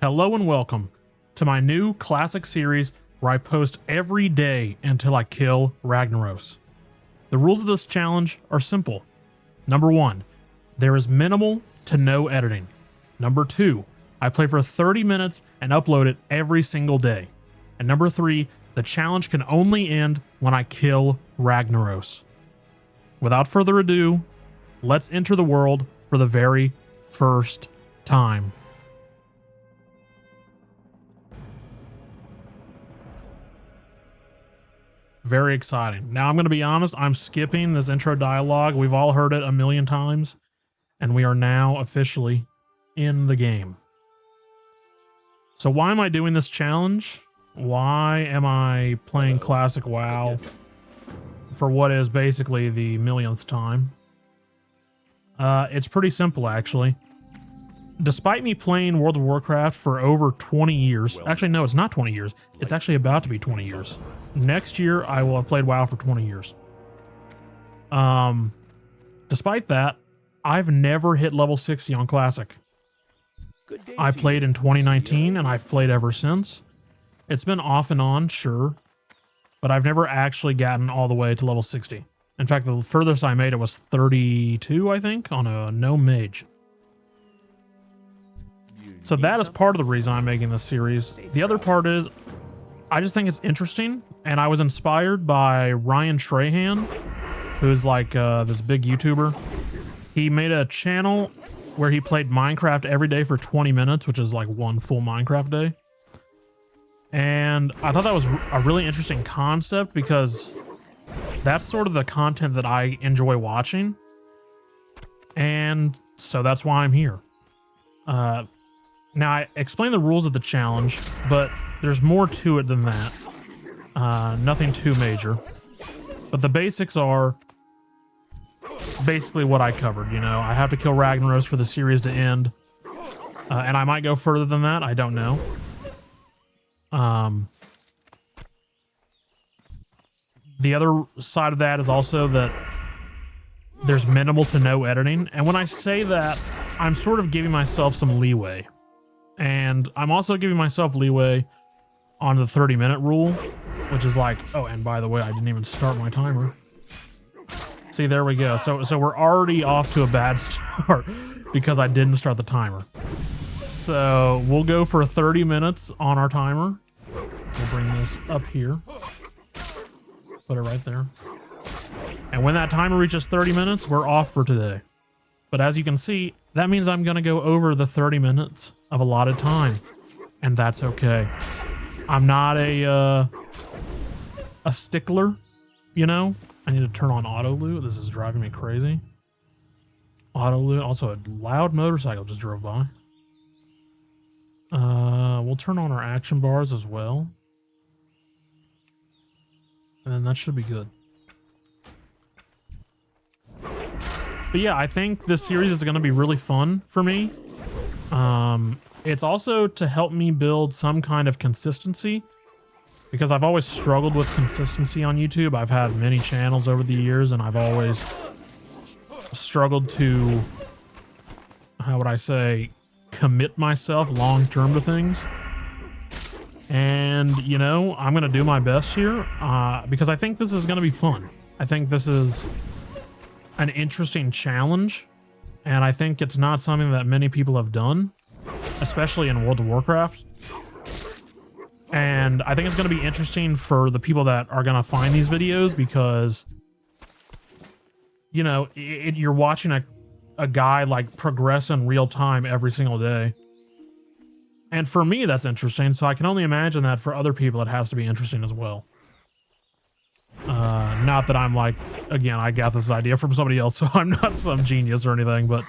Hello and welcome to my new classic series where I post every day until I kill Ragnaros. The rules of this challenge are simple. Number 1, there is minimal to no editing. Number 2, I play for 30 minutes and upload it every single day. And number 3, the challenge can only end when I kill Ragnaros. Without further ado, let's enter the world for the very first time. Very exciting. Now I'm going to be honest, I'm skipping this intro dialogue. We've all heard it a million times, and we are now officially in the game. So why am I doing this challenge? Why am I playing classic WoW for what is basically the millionth time? It's pretty simple, actually. Despite me playing World of Warcraft for over 20 years, actually no, it's not 20 years. It's actually about to be 20 years. Next year, I will have played WoW for 20 years. Despite that, I've never hit level 60 on Classic. I played in 2019, and I've played ever since. It's been off and on, sure, but I've never actually gotten all the way to level 60. In fact, the furthest I made it was 32, I think, on a no mage. So that is part of the reason I'm making this series. The other part is, I just think it's interesting, and I was inspired by Ryan Trahan, who's like this big YouTuber. He made a channel where he played Minecraft every day for 20 minutes, which is like one full Minecraft day. And I thought that was a really interesting concept because that's sort of the content that I enjoy watching. And so that's why I'm here. Now, I explained the rules of the challenge, but there's more to it than that. Nothing too major. But the basics are basically what I covered, you know. I have to kill Ragnaros for the series to end. And I might go further than that, I don't know. The other side of that is also that there's minimal to no editing. And when I say that, I'm sort of giving myself some leeway. And I'm also giving myself leeway on the 30-minute rule, which is like, oh, and by the way, I didn't even start my timer. See, there we go. So we're already off to a bad start because I didn't start the timer. So we'll go for 30 minutes on our timer. We'll bring this up here. Put it right there. And when that timer reaches 30 minutes, we're off for today. But as you can see, that means I'm going to go over the 30 minutes of allotted time. And that's okay. I'm not a stickler, you know? I need to turn on auto loot. This is driving me crazy. Auto loot. Also, a loud motorcycle just drove by. We'll turn on our action bars as well. And then that should be good. But yeah, I think this series is going to be really fun for me. It's also to help me build some kind of consistency, because I've always struggled with consistency on YouTube. I've had many channels over the years, and I've always struggled to, how would I say, commit myself long-term to things. And, you know, I'm going to do my best here because I think this is going to be fun. I think this is an interesting challenge, and I think it's not something that many people have done, especially in World of Warcraft. And I think it's going to be interesting for the people that are going to find these videos because, you know, you're watching a guy like progress in real time every single day. And for me, that's interesting. So I can only imagine that for other people, it has to be interesting as well. Not that I'm like, again, I got this idea from somebody else, so I'm not some genius or anything, but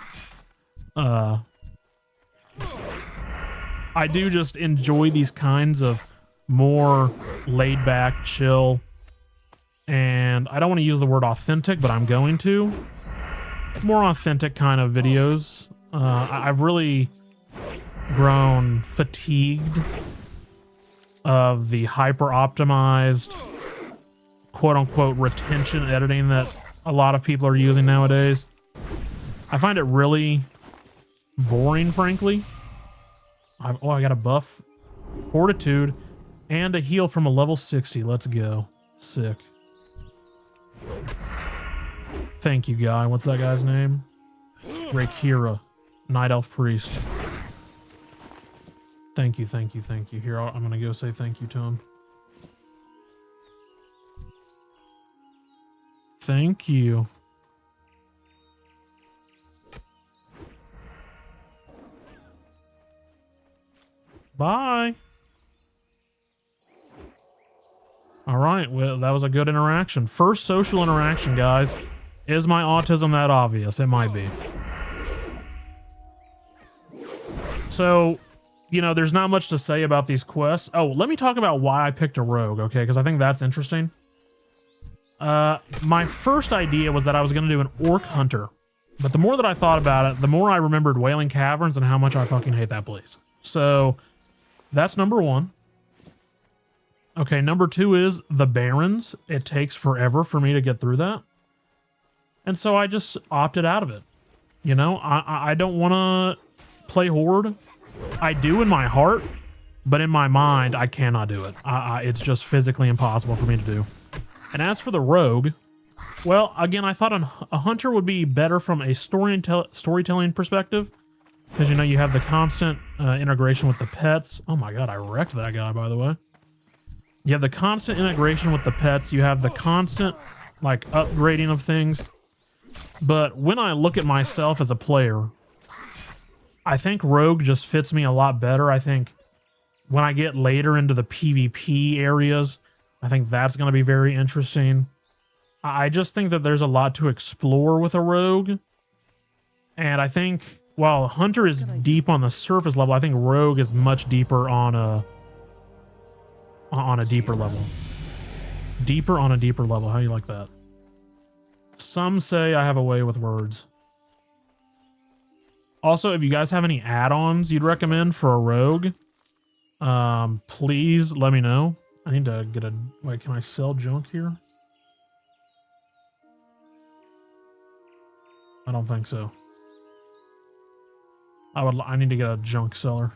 I do just enjoy these kinds of more laid back, chill, and I don't want to use the word authentic, but I'm going to. More authentic kind of videos. I've really grown fatigued of the hyper optimized, quote unquote, retention editing that a lot of people are using nowadays. I find it really boring, frankly. I got a buff, fortitude, and a heal from a level 60. Let's go. Sick. Thank you, guy. What's that guy's name? Rakira, Night Elf Priest. Thank you, thank you, thank you. Here, I'm gonna go say thank you to him. Thank you. Bye. All right, well, that was a good interaction. First social interaction, guys. Is my autism that obvious? It might be. So, you know, there's not much to say about these quests. Oh, let me talk about why I picked a rogue, okay? Because I think that's interesting. My first idea was that I was going to do an orc hunter. But the more that I thought about it, the more I remembered Wailing Caverns and how much I fucking hate that place. So, that's number one. Okay, number two is the Barrens. It takes forever for me to get through that. And so I just opted out of it. You know, I don't want to play Horde. I do in my heart, but in my mind, I cannot do it. It's just physically impossible for me to do. And as for the Rogue, well, again, I thought a Hunter would be better from a storytelling perspective. Because, you know, you have the constant integration with the pets. Oh my god, I wrecked that guy, by the way. You have the constant integration with the pets. You have the constant, like, upgrading of things. But when I look at myself as a player, I think Rogue just fits me a lot better. I think when I get later into the PvP areas, I think that's going to be very interesting. I just think that there's a lot to explore with a Rogue. And I think, while Hunter is deep on the surface level, I think Rogue is much deeper on a deeper level. Deeper on a deeper level. How do you like that? Some say I have a way with words. Also, if you guys have any add-ons you'd recommend for a Rogue, please let me know. I need to get a... Wait, can I sell junk here? I don't think so. I need to get a junk seller.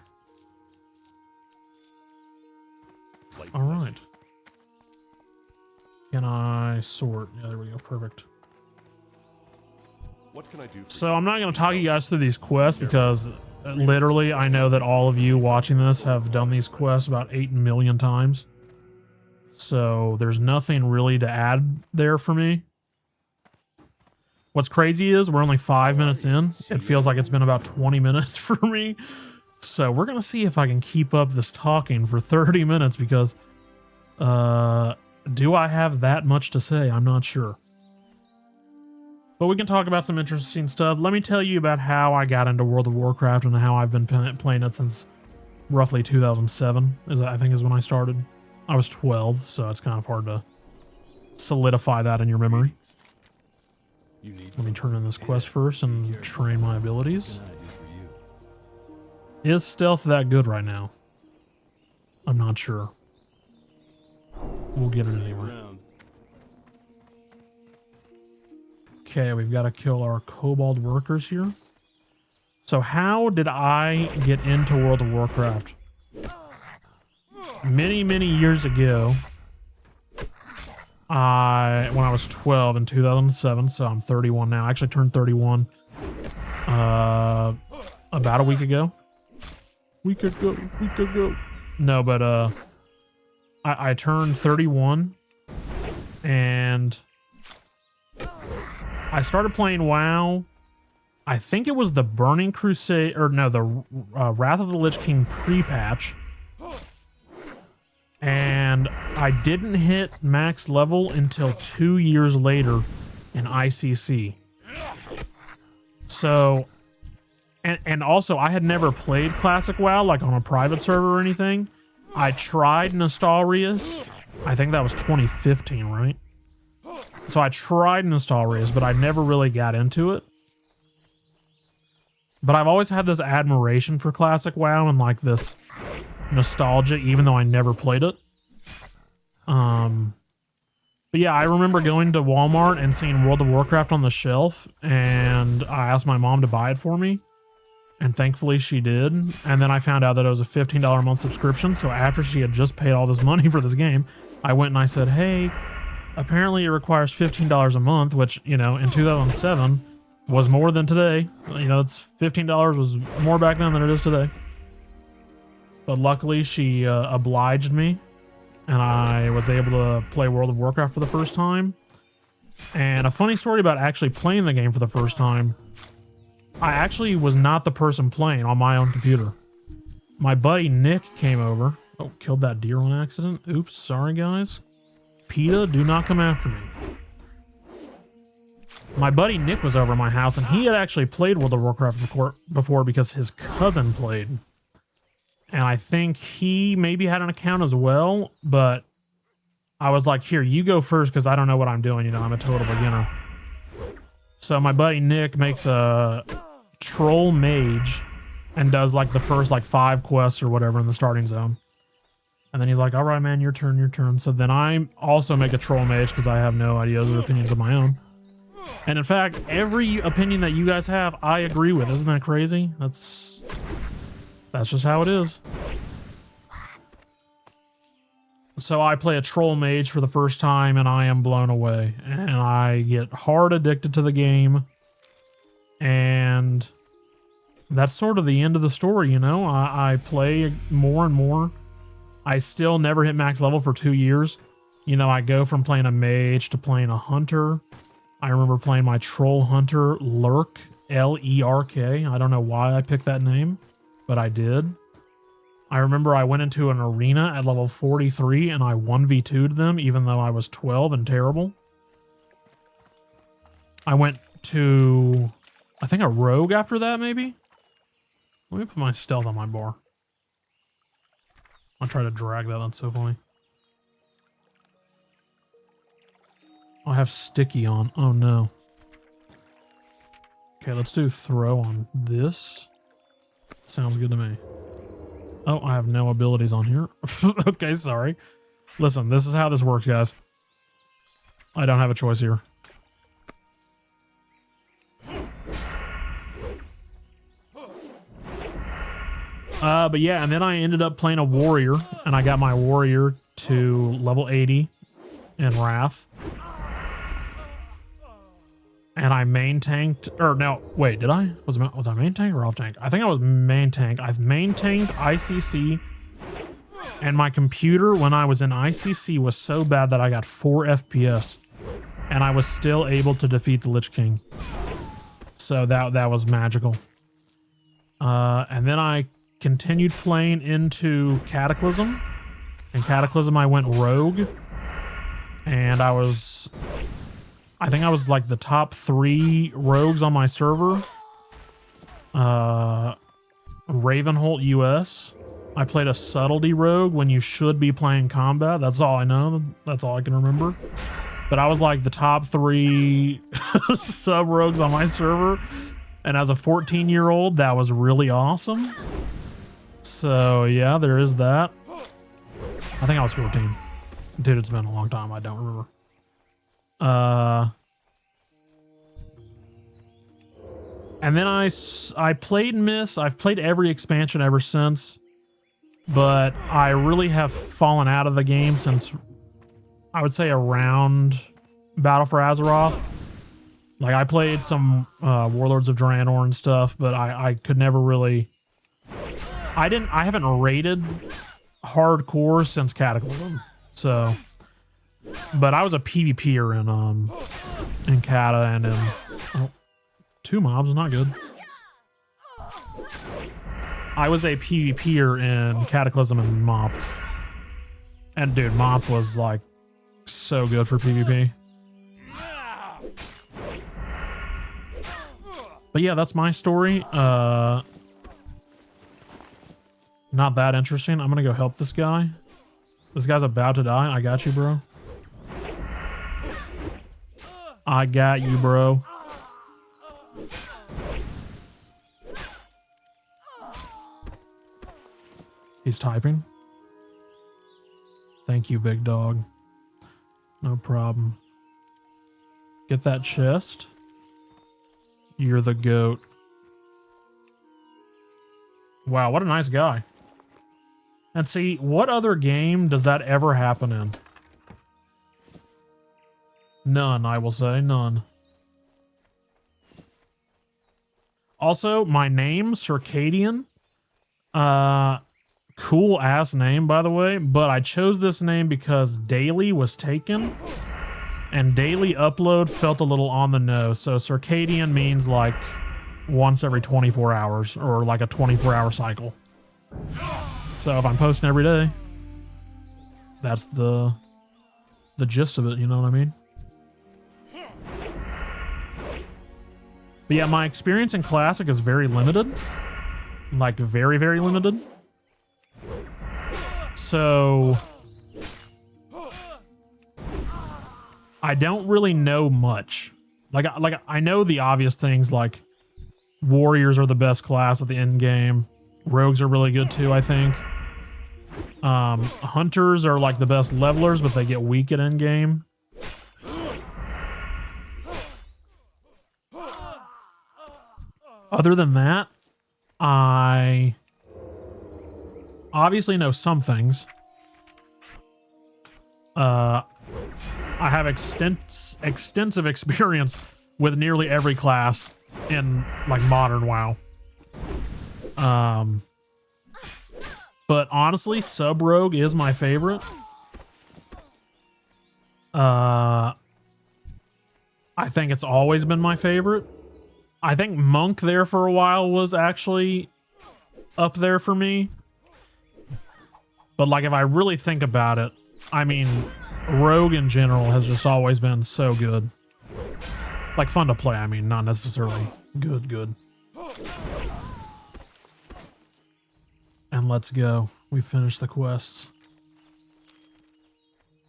All right. Can I sort? Yeah, there we go. Perfect. What can I do? So I'm not going to talk you guys through these quests because literally I know that all of you watching this have done these quests about 8 million times. So there's nothing really to add there for me. What's crazy is we're only 5 minutes in. It feels like it's been about 20 minutes for me. So we're going to see if I can keep up this talking for 30 minutes because do I have that much to say? I'm not sure. But we can talk about some interesting stuff. Let me tell you about how I got into World of Warcraft and how I've been playing it since roughly 2007, I think is when I started. I was 12, so it's kind of hard to solidify that in your memory. Let me turn in this quest first and train my abilities. Is stealth that good right now? I'm not sure. We'll get it anyway. Okay, we've got to kill our kobold workers here. So how did I get into World of Warcraft? Many, many years ago, when I was 12 in 2007, so I'm 31 now. I actually turned 31 about a week ago. Week ago. No, but I turned 31 and I started playing WoW. I think it was the Burning Crusade, or no, the Wrath of the Lich King pre-patch. And I didn't hit max level until 2 years later in ICC. So, and also I had never played Classic WoW, like on a private server or anything. I tried Nostalrius. I think that was 2015, right? So I tried Nostalrius, but I never really got into it. But I've always had this admiration for Classic WoW and like this nostalgia, even though I never played it. But yeah, I remember going to Walmart and seeing World of Warcraft on the shelf, and I asked my mom to buy it for me. And thankfully she did. And then I found out that it was a $15 a month subscription. So after she had just paid all this money for this game, I went and I said, hey, apparently it requires $15 a month, which, you know, in 2007 was more than today. You know, it's $15 was more back then than it is today. But luckily she obliged me and I was able to play World of Warcraft for the first time. And a funny story about actually playing the game for the first time, I actually was not the person playing on my own computer. My buddy Nick came over. Oh, killed that deer on accident. Oops, sorry guys. PETA, do not come after me. My buddy Nick was over at my house and he had actually played World of Warcraft before because his cousin played. And I think he maybe had an account as well, but I was like, here, you go first because I don't know what I'm doing. You know, I'm a total beginner. So my buddy Nick makes a troll mage and does like the first like 5 quests or whatever in the starting zone. And then he's like, all right, man, your turn, your turn. So then I also make a troll mage because I have no ideas or opinions of my own. And in fact, every opinion that you guys have, I agree with. Isn't that crazy? That's just how it is. So I play a troll mage for the first time and I am blown away. And I get hard addicted to the game. And that's sort of the end of the story, you know? I play more and more. I still never hit max level for 2 years. You know, I go from playing a mage to playing a hunter. I remember playing my troll hunter, Lurk, L-E-R-K. I don't know why I picked that name, but I did. I remember I went into an arena at level 43 and I 1v2'd them even though I was 12 and terrible. I went to, I think, a rogue after that maybe? Let me put my stealth on my bar. I'll try to drag that, that's so funny. I have sticky on, oh no. Okay, let's do throw on this. Sounds good to me. Oh, I have no abilities on here. Okay, sorry. Listen, this is how this works, guys. I don't have a choice here. But yeah, and then I ended up playing a warrior, and I got my warrior to level 80 in Wrath. And I main tanked, or no, wait, did I? Was I main tank or off tank? I think I was main tank. I've main tanked ICC, and my computer when I was in ICC was so bad that I got 4 FPS, and I was still able to defeat the Lich King. So that was magical. And then I continued playing into Cataclysm. In Cataclysm, I went rogue, and I think I was like the top 3 rogues on my server. Ravenholt US. I played a subtlety rogue when you should be playing combat. That's all I know. That's all I can remember. But I was like the top 3 sub rogues on my server. And as a 14-year-old, that was really awesome. So yeah, there is that. I think I was 14. Dude, it's been a long time. I don't remember. And then I played Miss. I've played every expansion ever since, but I really have fallen out of the game since I would say around Battle for Azeroth. Like I played some Warlords of Draenor and stuff, but I could never really. I haven't raided hardcore since Cataclysm, so. But I was a PvPer in Cata and in 2 mobs, not good. I was a PvPer in Cataclysm and Mop. And dude, Mop was like so good for PvP. But yeah, that's my story. Not that interesting. I'm gonna go help this guy. This guy's about to die. I got you, bro. I got you, bro. He's typing. Thank you, big dog. No problem. Get that chest. You're the goat. Wow, what a nice guy. And see, what other game does that ever happen in? None, I will say. None. Also, my name, Circadian. Cool ass name, by the way. But I chose this name because daily was taken. And daily upload felt a little on the nose. So Circadian means like once every 24 hours. Or like a 24-hour cycle. So if I'm posting every day, that's the gist of it, you know what I mean? But yeah, my experience in Classic is very limited. Like, very, very limited. So I don't really know much. Like I know the obvious things, like warriors are the best class at the end game. Rogues are really good too, I think. Hunters are like the best levelers, but they get weak at end game. Other than that, I obviously know some things. I have extensive experience with nearly every class in like modern WoW. But honestly, Sub Rogue is my favorite. I think it's always been my favorite. I think Monk there for a while was actually up there for me. But like if I really think about it, I mean, Rogue in general has just always been so good. Like fun to play, I mean, not necessarily good. And let's go. We finished the quests.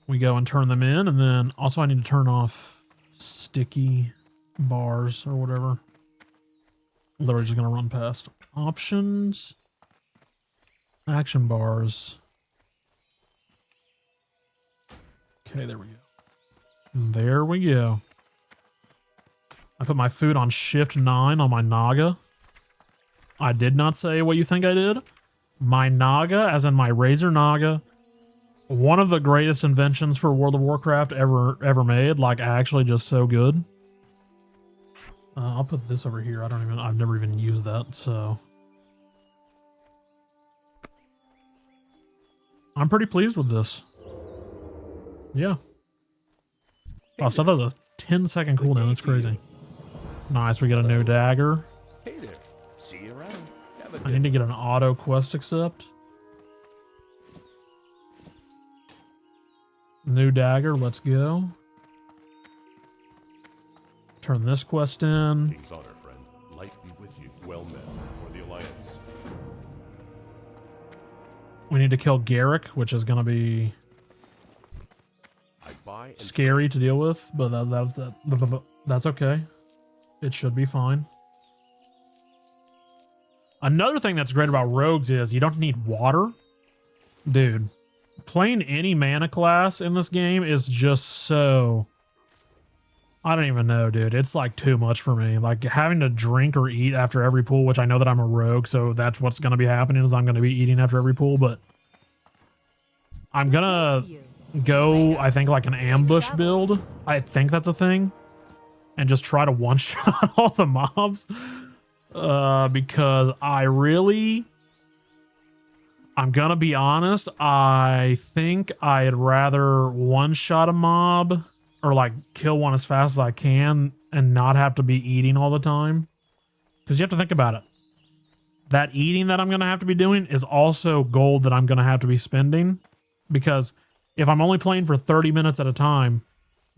We go and turn them in, and then also I need to turn off sticky bars or whatever. Literally just gonna run past. Options. Action bars. Okay, there we go. There we go. I put my food on shift 9 on my Naga. I did not say what you think I did. My Naga, as in my Razor Naga, one of the greatest inventions for World of Warcraft ever made. Like, actually just so good. I'll put this over here. I've never even used that, so. I'm pretty pleased with this. Yeah. Wow, so that was a 10-second cooldown. That's crazy. Nice, we get a new dagger. Hey there. See you around. I need to get an auto quest accept. New dagger, let's go. Turn this quest in. King's honor, friend. Light be with you. Well met for the Alliance. We need to kill Garrick, which is going to be scary to deal with, but that's okay. It should be fine. Another thing that's great about rogues is you don't need water. Dude, playing any mana class in this game is just so... I don't even know, dude. It's like too much for me. Like having to drink or eat after every pool, which I know that I'm a rogue, so that's what's going to be happening is I'm going to be eating after every pool, but I'm going to go, I think, like an ambush build. I think that's a thing. And just try to one-shot all the mobs. Because I'm gonna be honest, I think I'd rather one-shot a mob or like kill one as fast as I can and not have to be eating all the time. Because you have to think about it. That eating that I'm gonna have to be doing is also gold that I'm gonna have to be spending. Because if I'm only playing for 30 minutes at a time,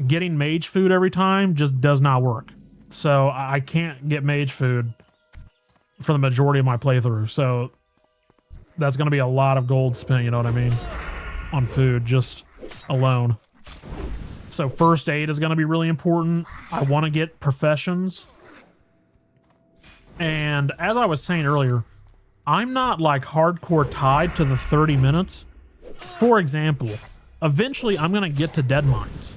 getting mage food every time just does not work. So I can't get mage food for the majority of my playthrough. So that's going to be a lot of gold spent, you know what I mean? On food, just alone. So first aid is going to be really important. I want to get professions. And as I was saying earlier, I'm not like hardcore tied to the 30 minutes. For example, eventually I'm going to get to Dead Mines.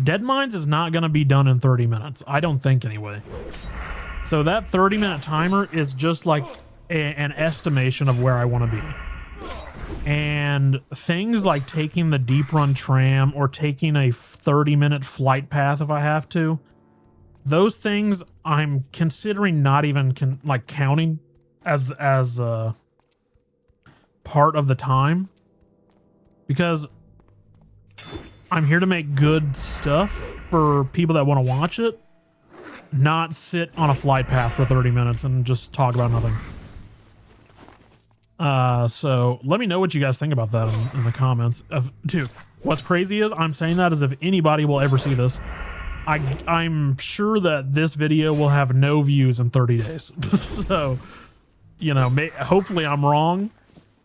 Dead Mines is not going to be done in 30 minutes. I don't think anyway. So that 30-minute timer is just like an estimation of where I want to be. And things like taking the deep run tram or taking a 30-minute flight path if I have to, those things I'm considering not even counting as part of the time, because I'm here to make good stuff for people that want to watch it, not sit on a flight path for 30 minutes and just talk about nothing. So let me know what you guys think about that in the comments. Dude, what's crazy is I'm saying that as if anybody will ever see this. I'm sure that this video will have no views in 30 days. So, you know, hopefully I'm wrong.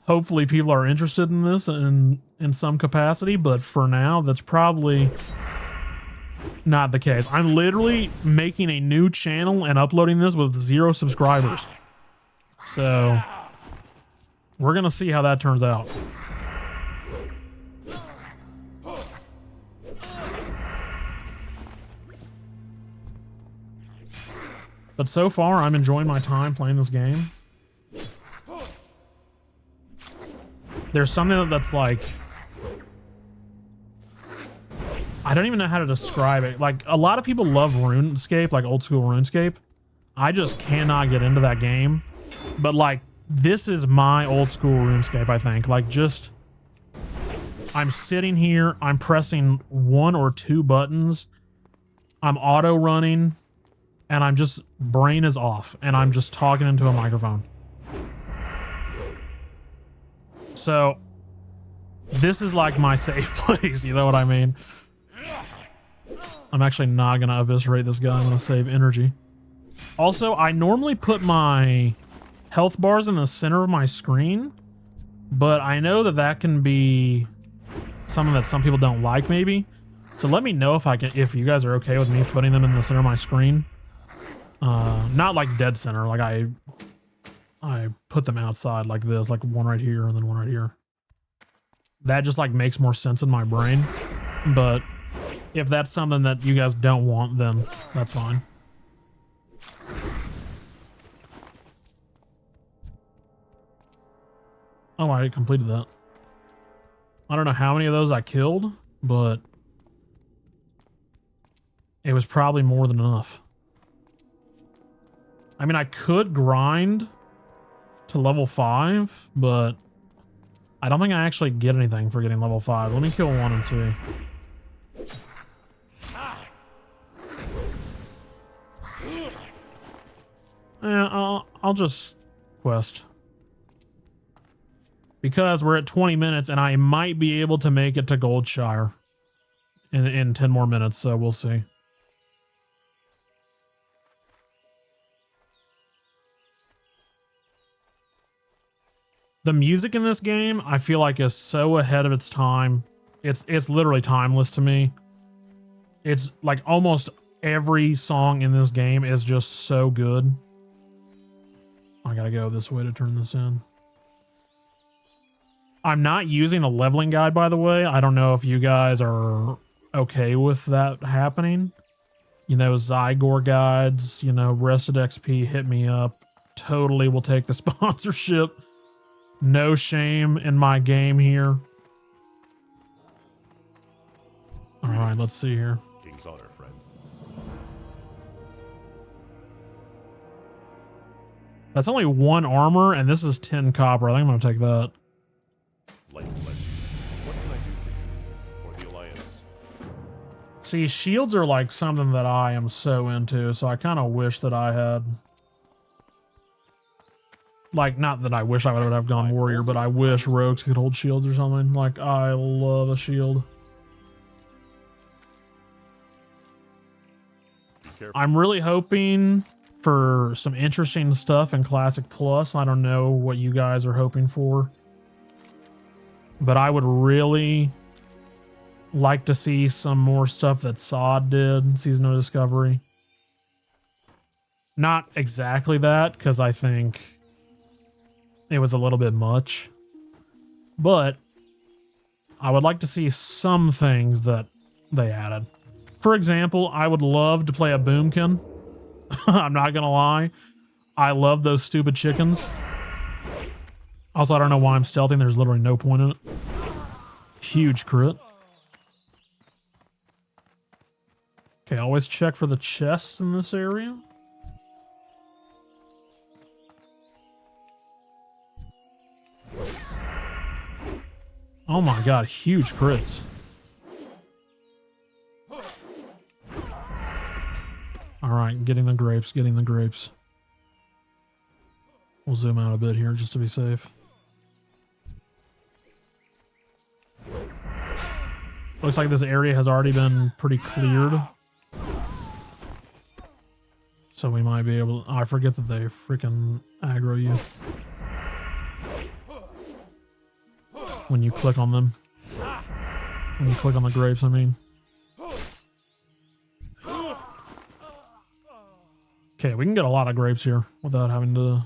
Hopefully people are interested in this in some capacity, but for now, that's probably not the case. I'm literally making a new channel and uploading this with 0 subscribers. So we're going to see how that turns out. But so far, I'm enjoying my time playing this game. There's something that's like, I don't even know how to describe it. Like, a lot of people love RuneScape, like old school RuneScape. I just cannot get into that game. But like, this is my old school RuneScape, I think. Like, just, I'm sitting here, I'm pressing 1 or 2 buttons, I'm auto running, and I'm just, brain is off, and I'm just talking into a microphone. So, this is like my safe place, you know what I mean? I'm actually not going to eviscerate this guy, I'm going to save energy. Also, I normally put my health bars in the center of my screen, but I know that that can be something that some people don't like, maybe. So let me know if you guys are okay with me putting them in the center of my screen. Not like dead center, like I put them outside like this, like one right here and then one right here. That just like makes more sense in my brain. But if that's something that you guys don't want, then that's fine. Oh, I completed that. I don't know how many of those I killed, but it was probably more than enough. I mean, I could grind to level 5, but I don't think I actually get anything for getting level 5. Let me kill one and see. Yeah, I'll just quest. Because we're at 20 minutes and I might be able to make it to Goldshire in 10 more minutes, so we'll see. The music in this game, I feel like, is so ahead of its time. It's literally timeless to me. It's like almost every song in this game is just so good. I gotta go this way to turn this in. I'm not using a leveling guide, by the way. I don't know if you guys are okay with that happening. You know, Zygor guides, you know, Rested XP, hit me up. Totally will take the sponsorship. No shame in my game here. All right, let's see here. King's honor, friend. That's only 1 armor, and this is 10 copper. I think I'm going to take that. Light bless you. What can I do for you? For the Alliance? See, shields are like something that I am so into, so I kind of wish that I had... Like, not that I wish I would have gone warrior, but I wish rogues could hold shields or something. Like, I love a shield. I'm really hoping for some interesting stuff in Classic Plus. I don't know what you guys are hoping for, but I would really like to see some more stuff that Sod did, Season of Discovery. Not exactly that, because I think it was a little bit much, but I would like to see some things that they added. For example, I would love to play a Boomkin. I'm not gonna lie. I love those stupid chickens. Also, I don't know why I'm stealthing. There's literally no point in it. Huge crit. Okay, always check for the chests in this area. Oh my god, huge crits. Alright, getting the grapes, getting the grapes. We'll zoom out a bit here just to be safe. Looks like this area has already been pretty cleared. So we might be able to... Oh, I forget that they freaking aggro you when you click on them. When you click on the grapes, I mean. Okay, we can get a lot of grapes here without having to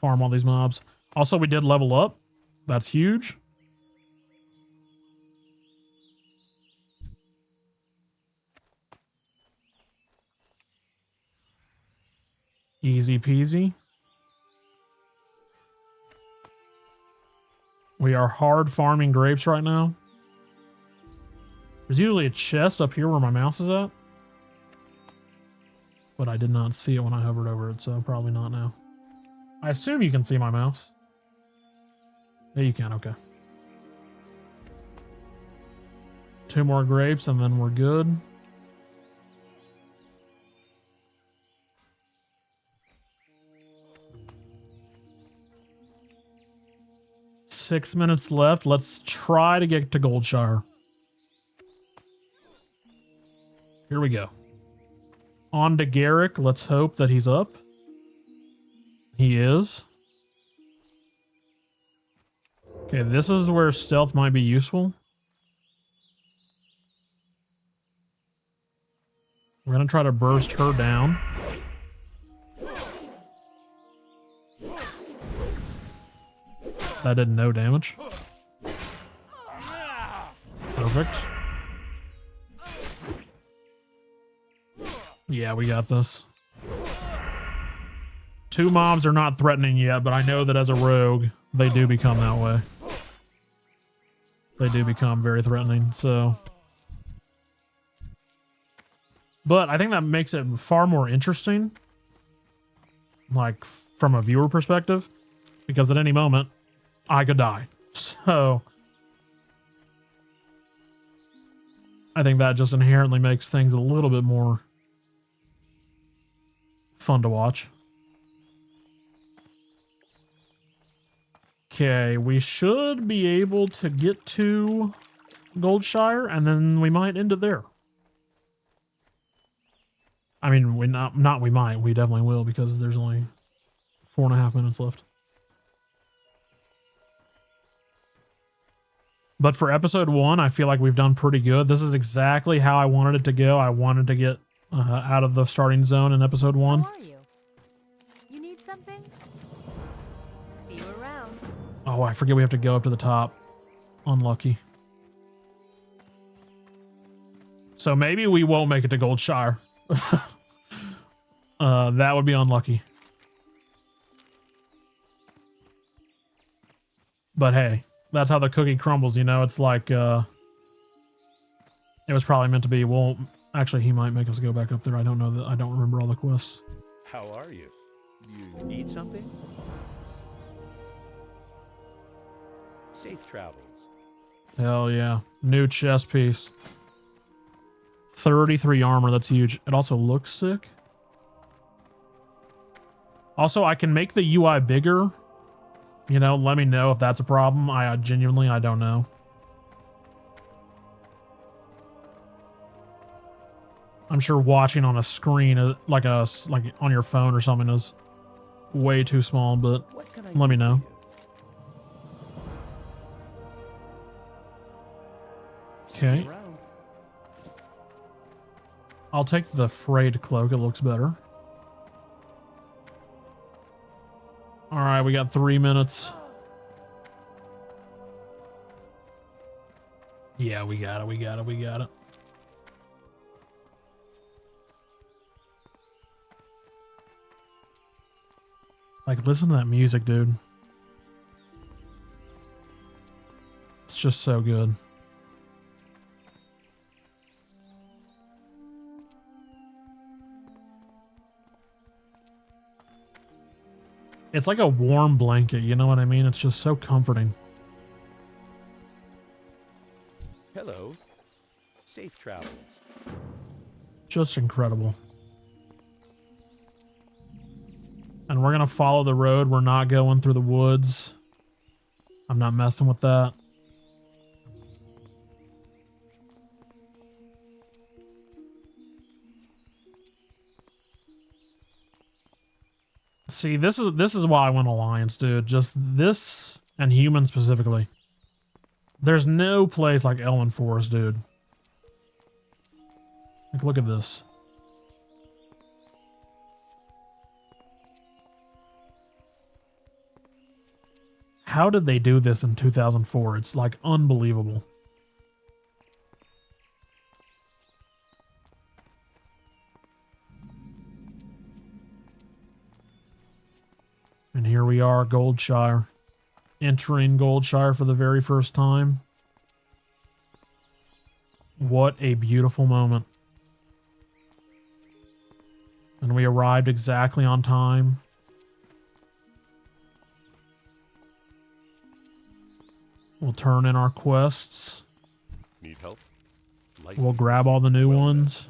farm all these mobs. Also, we did level up. That's huge. Easy peasy. We are hard farming grapes right now. There's usually a chest up here where my mouse is at. But I did not see it when I hovered over it, so probably not now. I assume you can see my mouse. Yeah, you can, okay. 2 more grapes and then we're good. Six minutes left. Let's try to get to Goldshire. Here we go. On to Garrick. Let's hope that he's up. He is. Okay, this is where stealth might be useful. We're going to try to burst her down. That did no damage. Perfect. Yeah, we got this. 2 mobs are not threatening yet, but I know that as a rogue, they do become that way. They do become very threatening, so... But I think that makes it far more interesting. Like, from a viewer perspective. Because at any moment, I could die. So... I think that just inherently makes things a little bit more fun to watch. Okay, we should be able to get to Goldshire, and then we might end it there. I mean, we we definitely will, because there's only 4.5 minutes left. But for episode 1, I feel like we've done pretty good. This is exactly how I wanted it to go. I wanted to get out of the starting zone in episode 1. How are you? You need something? See you around. Oh, I forget we have to go up to the top. Unlucky. So maybe we won't make it to Goldshire. That would be unlucky. But hey, that's how the cookie crumbles, you know? It's like, it was probably meant to be. Well, actually, he might make us go back up there. I don't know that. I don't remember all the quests. How are you? You need something? Safe travels. Hell yeah. New chest piece. 33 armor. That's huge. It also looks sick. Also, I can make the UI bigger. You know, let me know if that's a problem. I genuinely, I don't know. I'm sure watching on a screen, like on your phone or something, is way too small, but let me know. Okay. I'll take the frayed cloak. It looks better. All right, we got 3 minutes. Yeah, we got it. We got it. We got it. Like, listen to that music, dude. just so good. It's like a warm blanket, you know what I mean? It's just so comforting. Hello. Safe travels. Just incredible. And we're going to follow the road. We're not going through the woods. I'm not messing with that. See, this is why I went Alliance, dude. Just this and human specifically. There's no place like Elven Forest, dude. Like, look at this. How did they do this in 2004? It's like unbelievable. And here we are, Goldshire. Entering Goldshire for the very first time. What a beautiful moment. And we arrived exactly on time. We'll turn in our quests. Need help? Light We'll grab all the new ones.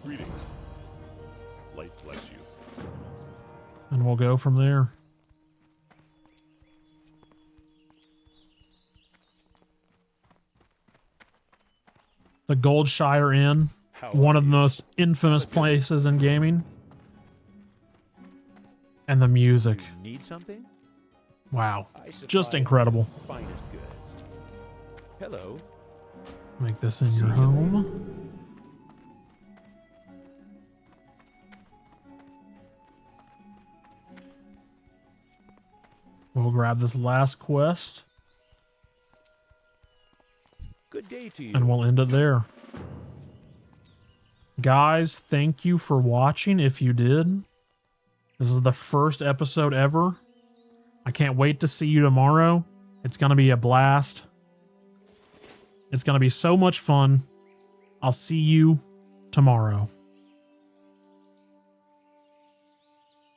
Greetings. Light bless you. And we'll go from there. The Goldshire Inn. One of the most infamous places in gaming. And the music. Need something? Wow. I supply Just incredible. Finest goods. Hello. Make this in your home. We'll grab this last quest. Good day to you. And we'll end it there. Guys, thank you for watching if you did. This is the first episode ever. I can't wait to see you tomorrow. It's going to be a blast. It's going to be so much fun. I'll see you tomorrow.